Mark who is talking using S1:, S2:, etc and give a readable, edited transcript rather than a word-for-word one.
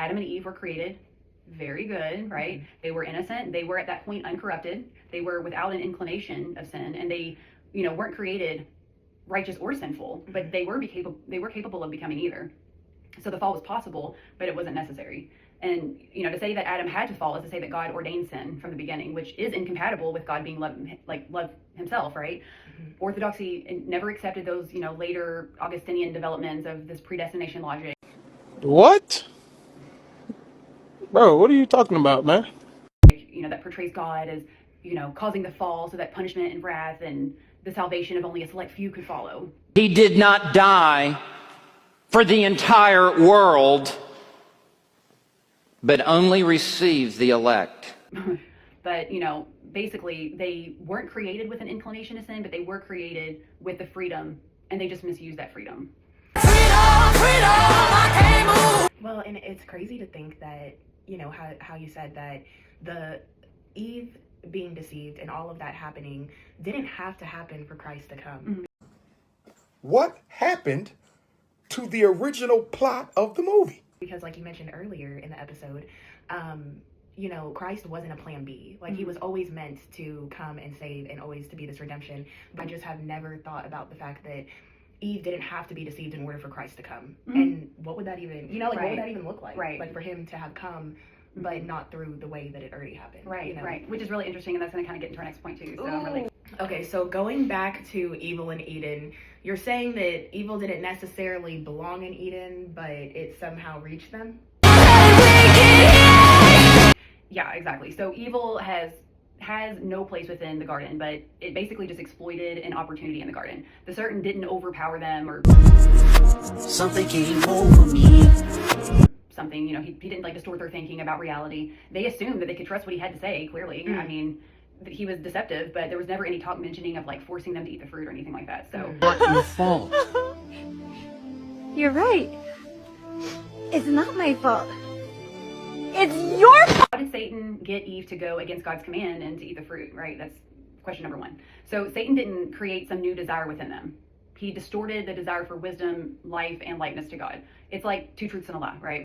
S1: Adam and Eve were created very good, right? Mm-hmm. They were innocent. They were at that point uncorrupted. They were without an inclination of sin, and they, weren't created righteous or sinful, but they were capable of becoming either. So the fall was possible, but it wasn't necessary. And, to say that Adam had to fall is to say that God ordained sin from the beginning, which is incompatible with God being love himself, right? Mm-hmm. Orthodoxy never accepted those, later Augustinian developments of this predestination logic.
S2: What? Bro, what are you talking about, man?
S1: That portrays God as, causing the fall so that punishment and wrath and the salvation of only a select few could follow.
S3: He did not die for the entire world, but only receives the elect.
S1: But, basically they weren't created with an inclination to sin, but they were created with the freedom, and they just misused that freedom.
S4: Freedom, I can't move. Well, and it's crazy to think that, how you said that the Eve being deceived and all of that happening didn't have to happen for Christ to come.
S1: Mm-hmm.
S2: What happened to the original plot of the movie?
S4: Because like you mentioned earlier in the episode, Christ wasn't a plan B. Like, he was always meant to come and save and always to be this redemption. But I just have never thought about the fact that Eve didn't have to be deceived in order for Christ to come. Mm-hmm. And what would that even, what would that even look like?
S1: Right.
S4: Like, for him to have come, but not through the way that it already happened.
S1: Right, right. Which is really interesting, and that's going to kind of get into our next point too. So I'm really...
S4: Okay, so going back to evil in Eden, you're saying that evil didn't necessarily belong in Eden, but it somehow reached them?
S1: Yeah, exactly. So evil has no place within the garden, but it basically just exploited an opportunity in the garden. The serpent didn't overpower them or
S5: something came over me.
S1: Something, he didn't distort their thinking about reality. They assumed that they could trust what he had to say, clearly. I mean, he was deceptive, but there was never any talk mentioning of forcing them to eat the fruit or anything like that. So
S6: your fault.
S7: You're right. It's not my fault. It's your fault.
S1: How did Satan get Eve to go against God's command and to eat the fruit, right? That's question number one. So Satan didn't create some new desire within them. He distorted the desire for wisdom, life, and likeness to God. It's like two truths and a lie, right?